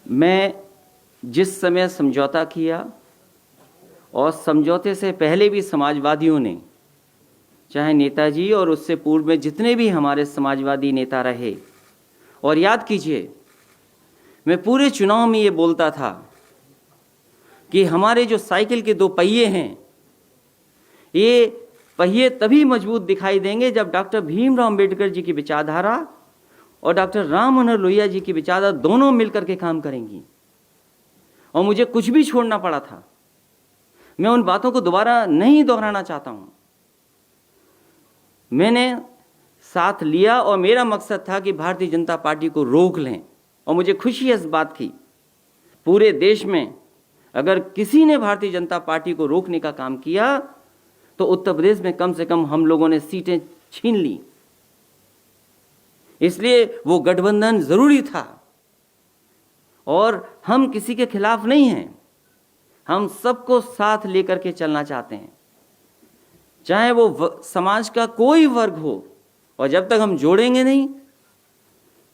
मैं जिस समय समझौता किया और समझौते से पहले भी समाजवादियों ने, चाहे नेताजी और उससे पूर्व में जितने भी हमारे समाजवादी नेता रहे, और याद कीजिए मैं पूरे चुनाव में ये बोलता था कि हमारे जो साइकिल के दो पहिए हैं, ये पहिए तभी मजबूत दिखाई देंगे जब डॉक्टर भीमराव अंबेडकर जी की विचारधारा और डॉक्टर राम मनोहर लोहिया जी की विचारधारा दोनों मिलकर के काम करेंगी। और मुझे कुछ भी छोड़ना पड़ा था, मैं उन बातों को दोबारा नहीं दोहराना चाहता हूं। मैंने साथ लिया और मेरा मकसद था कि भारतीय जनता पार्टी को रोक लें। और मुझे खुशी है इस बात की, पूरे देश में अगर किसी ने भारतीय जनता पार्टी को रोकने का काम किया तो उत्तर प्रदेश में कम से कम हम लोगों ने सीटें छीन ली। इसलिए वो गठबंधन जरूरी था और हम किसी के खिलाफ नहीं हैं, हम सबको साथ लेकर के चलना चाहते हैं, चाहे वो समाज का कोई वर्ग हो। और जब तक हम जोड़ेंगे नहीं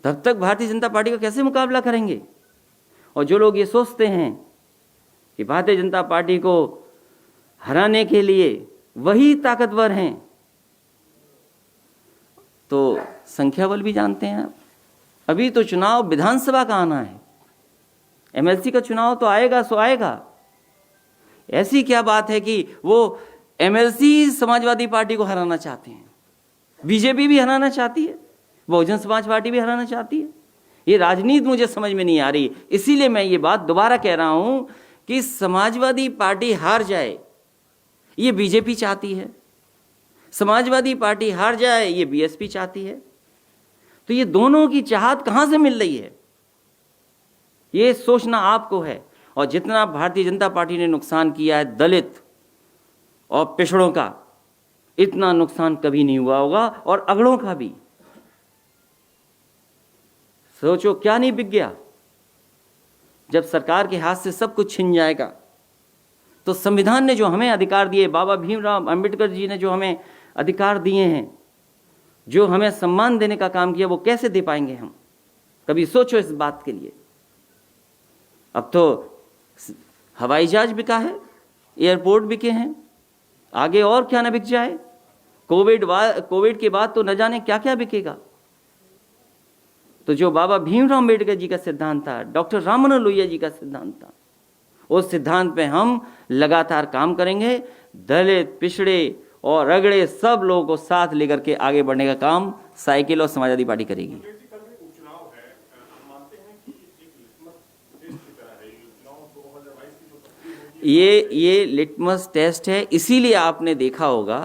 तब तक भारतीय जनता पार्टी का कैसे मुकाबला करेंगे। और जो लोग ये सोचते हैं कि भारतीय जनता पार्टी को हराने के लिए वही ताकतवर हैं, तो संख्या बल भी जानते हैं आप। अभी तो चुनाव विधानसभा का आना है, एमएलसी का चुनाव तो आएगा सो आएगा। ऐसी क्या बात है कि वो एमएलसी समाजवादी पार्टी को हराना चाहते हैं, बीजेपी भी हराना चाहती है, बहुजन समाज पार्टी भी हराना चाहती है। ये राजनीति मुझे समझ में नहीं आ रही। इसीलिए मैं ये बात दोबारा कह रहा हूं कि समाजवादी पार्टी हार जाए ये बीजेपी चाहती है, समाजवादी पार्टी हार जाए ये बीएसपी चाहती है। तो ये दोनों की चाहत कहां से मिल रही है, ये सोचना आपको है। और जितना भारतीय जनता पार्टी ने नुकसान किया है दलित और पिछड़ों का, इतना नुकसान कभी नहीं हुआ होगा, और अगड़ों का भी। सोचो क्या नहीं बिक गया। जब सरकार के हाथ से सब कुछ छिन जाएगा तो संविधान ने जो हमें अधिकार दिए, बाबा भीमराव अंबेडकर जी ने जो हमें अधिकार दिए हैं, जो हमें सम्मान देने का काम किया, वो कैसे दे पाएंगे हम। कभी सोचो इस बात के लिए। अब तो हवाई जहाज बिका है, एयरपोर्ट बिके हैं, आगे और क्या ना बिक जाए। कोविड के बाद तो न जाने क्या क्या बिकेगा। तो जो बाबा भीमराव अंबेडकर जी का सिद्धांत था, डॉक्टर राम मनोहर लोहिया जी का सिद्धांत था, उस सिद्धांत पे हम लगातार काम करेंगे। दलित, पिछड़े और रगड़े सब लोगों को साथ लेकर के आगे बढ़ने का काम साइकिल और समाजवादी पार्टी करेगी। ये लिटमस टेस्ट है। इसीलिए आपने देखा होगा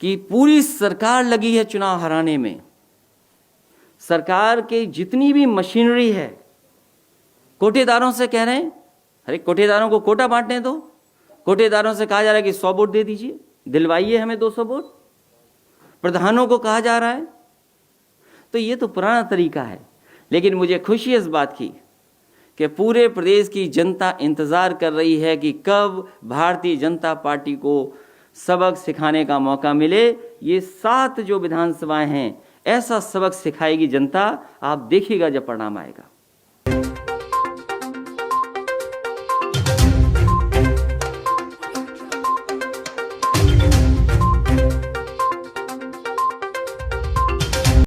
कि पूरी सरकार लगी है चुनाव हराने में। सरकार के जितनी भी मशीनरी है, कोटेदारों से कह रहे हैं, अरे कोटेदारों को कोटा बांटने दो। कोटेदारों से कहा जा रहा है कि 100 वोट दे दीजिए, दिलवाइए हमें 200 वोट। प्रधानों को कहा जा रहा है। तो ये तो पुराना तरीका है। लेकिन मुझे खुशी है इस बात की कि पूरे प्रदेश की जनता इंतजार कर रही है कि कब भारतीय जनता पार्टी को सबक सिखाने का मौका मिले। ये 7 जो विधानसभाएं हैं, ऐसा सबक सिखाएगी जनता, आप देखिएगा जब परिणाम आएगा।